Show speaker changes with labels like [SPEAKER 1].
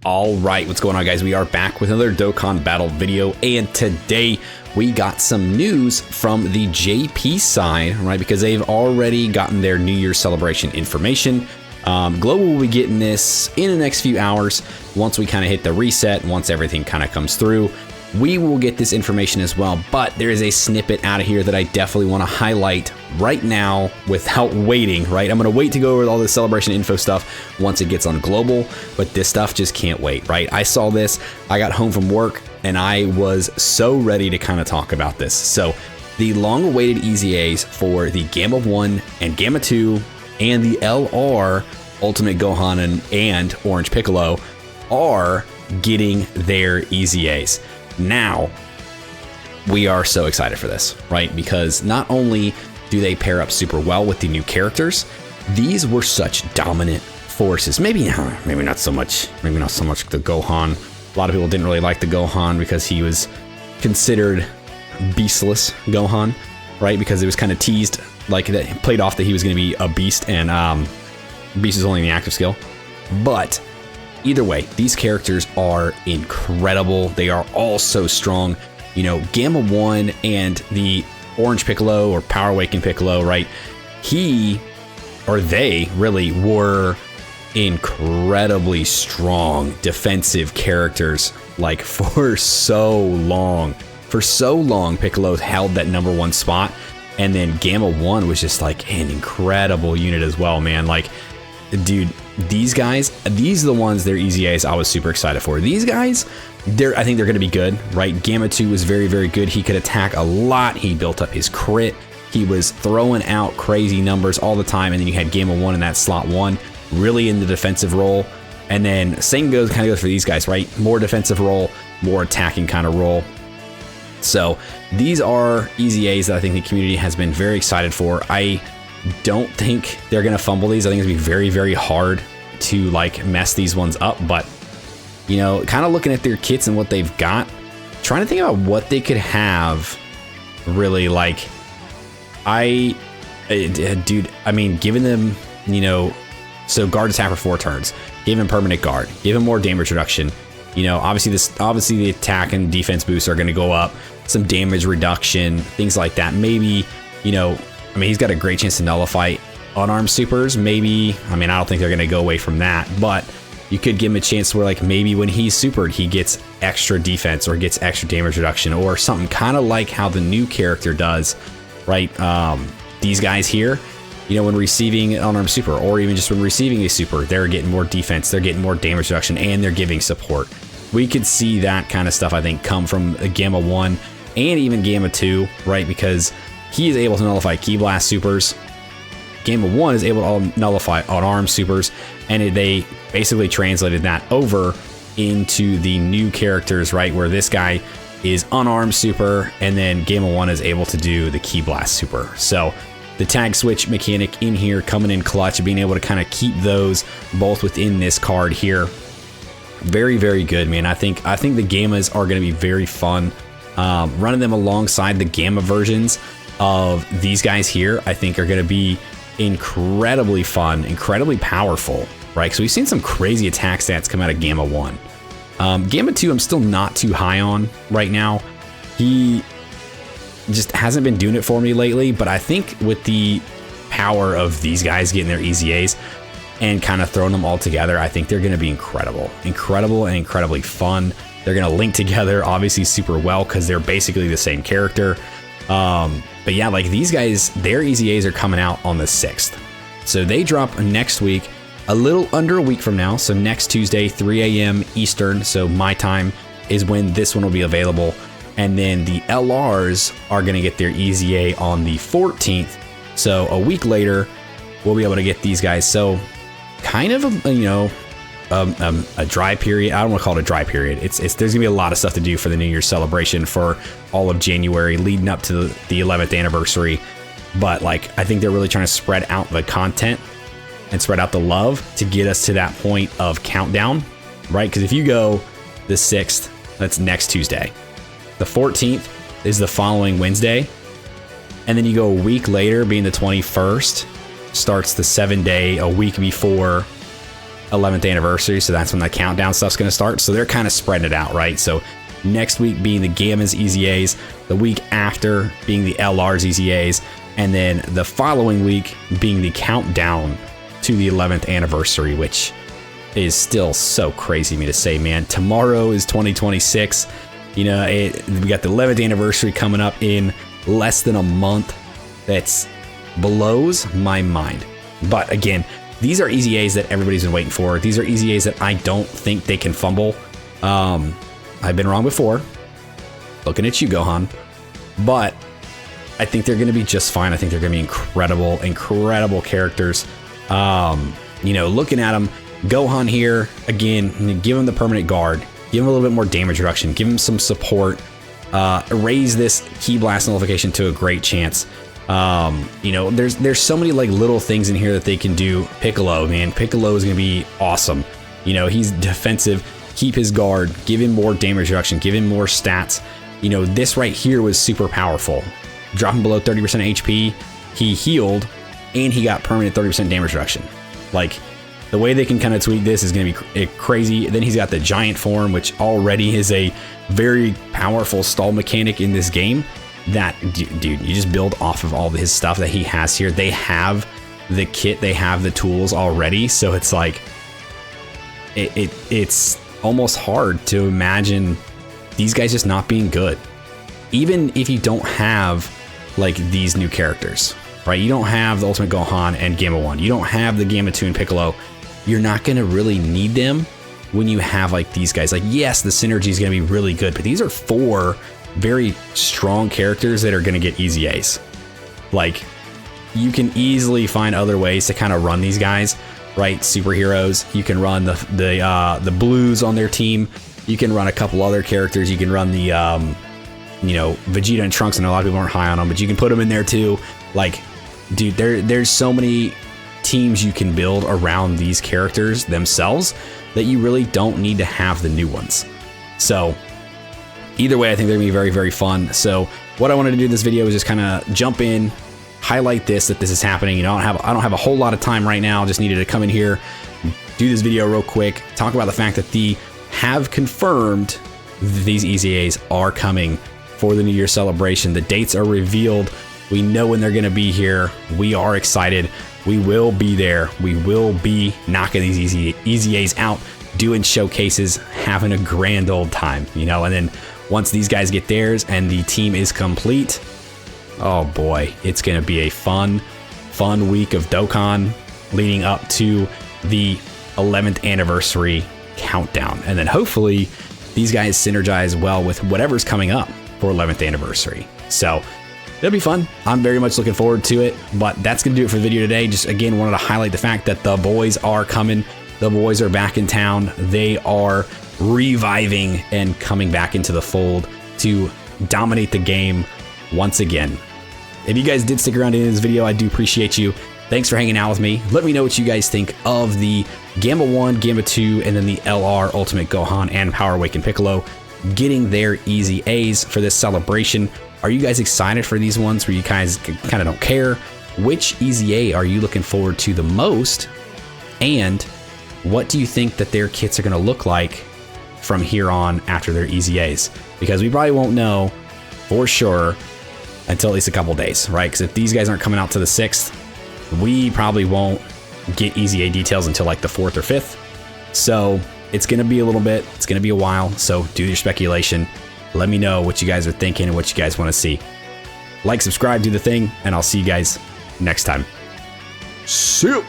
[SPEAKER 1] All right, what's going on, guys? We are back with another Dokkan Battle video, and today we got some news from the JP side, right? Because they've already gotten their New Year's celebration information. Global will be getting this in the next few hours once we kind of hit the reset, once everything kind of comes through. We will get this information as well, but there is a snippet out of here that I definitely want to highlight right now without waiting, right? I'm going to wait to go over all the celebration info stuff once it gets on global, but this stuff just can't wait, right? I saw this, I got home from work, and I was so ready to kind of talk about this. So the long-awaited EZAs for the Gamma 1 and Gamma 2 and the LR Ultimate Gohan and Orange Piccolo are getting their EZAs. Now, we are so excited for this, right? Because not only do they pair up super well with the new characters, these were such dominant forces. Maybe not so much the Gohan. A lot of people didn't really like the Gohan because he was considered beastless Gohan, right? Because it was kind of teased, like that played off that he was going to be a beast, and beast is only in the active skill. But either way, these characters are incredible. They are all so strong. You know, Gamma 1 and the Orange Piccolo or Power Awakened Piccolo, right? They really were incredibly strong defensive characters, like for so long. For so long, Piccolo held that #1 spot, and then Gamma 1 was just like an incredible unit as well, man. Like, dude, these guys, these are the ones, their EZAs I was super excited for. These guys, I think they're going to be good, right? Gamma 2 was very, very good. He could attack a lot. He built up his crit. He was throwing out crazy numbers all the time. And then you had Gamma 1 in that slot 1, really in the defensive role. And then same kind of goes for these guys, right? More defensive role, more attacking kind of role. So these are EZAs that I think the community has been very excited for. I don't think they're gonna fumble these. I think it's gonna be very, very hard to like mess these ones up, but you know, kind of looking at their kits and what they've got, trying to think about what they could have really, like, dude, I mean, giving them, you know, so guard attack for 4 turns, give him permanent guard, give him more damage reduction. You know, obviously the attack and defense boosts are going to go up, some damage reduction, things like that. Maybe, you know, I mean, he's got a great chance to nullify unarmed supers. Maybe, I mean, I don't think they're going to go away from that, but you could give him a chance where, like, maybe when he's supered, he gets extra defense or gets extra damage reduction or something, kind of like how the new character does, right? These guys here, you know, when receiving an unarmed super, or even just when receiving a super, they're getting more defense, they're getting more damage reduction, and they're giving support. We could see that kind of stuff, I think, come from Gamma 1 and even Gamma 2, right? Because he is able to nullify Ki Blast supers. Gamma 1 is able to nullify unarmed supers, and they basically translated that over into the new characters, right? Where this guy is unarmed super, and then Gamma 1 is able to do the Ki Blast super. So the tag switch mechanic in here coming in clutch, being able to kind of keep those both within this card here. Very, very good, man. I think the Gammas are going to be very fun. Running them alongside the Gamma versions of these guys here, I think are going to be incredibly fun, incredibly powerful, right? So we've seen some crazy attack stats come out of Gamma 1. Gamma 2, I'm still not too high on right now. He just hasn't been doing it for me lately, but I think with the power of these guys getting their EZAs and kind of throwing them all together, I think they're going to be incredible and incredibly fun. They're going to link together, obviously, super well because they're basically the same character. But yeah, like these guys, their EZAs are coming out on the 6th. So they drop next week, a little under a week from now. So next Tuesday, 3 a.m. Eastern. So my time is when this one will be available. And then the LRs are going to get their EZA on the 14th. So a week later, we'll be able to get these guys. So kind of a dry period. I don't want to call it a dry period. There's gonna be a lot of stuff to do for the New Year's celebration for all of January leading up to the 11th anniversary. But like, I think they're really trying to spread out the content and spread out the love to get us to that point of countdown, right? Because if you go the 6th, that's next Tuesday. The 14th is the following Wednesday. And then you go a week later, being the 21st, starts the 7-day, a week before 11th anniversary, so that's when the countdown stuff's going to start. So they're kind of spreading it out, right? So next week being the Gamma's EZAs, the week after being the LR's EZAs, and then the following week being the countdown to the 11th anniversary, which is still so crazy me to say, man. Tomorrow is 2026. You know, we got the 11th anniversary coming up in less than a month. That's blows my mind. But again, these are EZAs that everybody's been waiting for. These are EZAs that I don't think they can fumble. I've been wrong before. Looking at you, Gohan. But I think they're going to be just fine. I think they're going to be incredible, incredible characters. You know, looking at them, Gohan here, again, give him the permanent guard. Give him a little bit more damage reduction. Give him some support. Raise this Ki Blast nullification to a great chance. You know, there's so many like little things in here that they can do. Piccolo, man, Piccolo is going to be awesome. You know, he's defensive. Keep his guard. Give him more damage reduction. Give him more stats. You know, this right here was super powerful. Drop him below 30% HP. He healed, and he got permanent 30% damage reduction. Like, the way they can kind of tweak this is going to be crazy. Then he's got the giant form, which already is a very powerful stall mechanic in this game. That, dude, you just build off of all of his stuff that he has here. They have the kit, they have the tools already. So it's like, it's almost hard to imagine these guys just not being good. Even if you don't have like these new characters, right? You don't have the Ultimate Gohan and Gamma 1. You don't have the Gamma 2 and Piccolo. You're not going to really need them when you have like these guys. Like, yes, the synergy is going to be really good, but these are 4 very strong characters that are going to get EZAs. Like, you can easily find other ways to kind of run these guys, right? Superheroes. You can run the Blues on their team. You can run a couple other characters. You can run the you know, Vegeta and Trunks, and a lot of people aren't high on them, but you can put them in there too. Like, dude, there's so many teams you can build around these characters themselves that you really don't need to have the new ones. So either way, I think they're gonna be very, very fun. So what I wanted to do in this video is just kind of jump in, highlight that this is happening. You know, I don't have a whole lot of time right now. Just needed to come in here, do this video real quick, talk about the fact that the have confirmed these EZAs are coming for the New Year celebration. The dates are revealed. We know when they're going to be here. We are excited. We will be there. We will be knocking these EZAs out, doing showcases, having a grand old time, you know. And then once these guys get theirs and the team is complete, oh boy, it's going to be a fun week of Dokkan leading up to the 11th anniversary countdown. And then hopefully these guys synergize well with whatever's coming up for 11th anniversary. So it'll be fun. I'm very much looking forward to it, but that's going to do it for the video today. Just again, wanted to highlight the fact that the boys are coming. The boys are back in town. They are reviving and coming back into the fold to dominate the game once again. If you guys did stick around in this video, I do appreciate you. Thanks for hanging out with me. Let me know what you guys think of the Gamma 1, Gamma 2, and then the LR Ultimate Gohan and Power Awakened Piccolo getting their EZAs for this celebration. Are you guys excited for these ones where you guys kind of don't care? Which EZA are you looking forward to the most? And what do you think that their kits are going to look like from here on after their EZAs? Because we probably won't know for sure until at least a couple days, right? Because if these guys aren't coming out to the 6th, we probably won't get EZA details until like the 4th or 5th. So it's going to be a little bit, it's going to be a while. So do your speculation. Let me know what you guys are thinking and what you guys want to see. Like, subscribe, do the thing, and I'll see you guys next time. See you.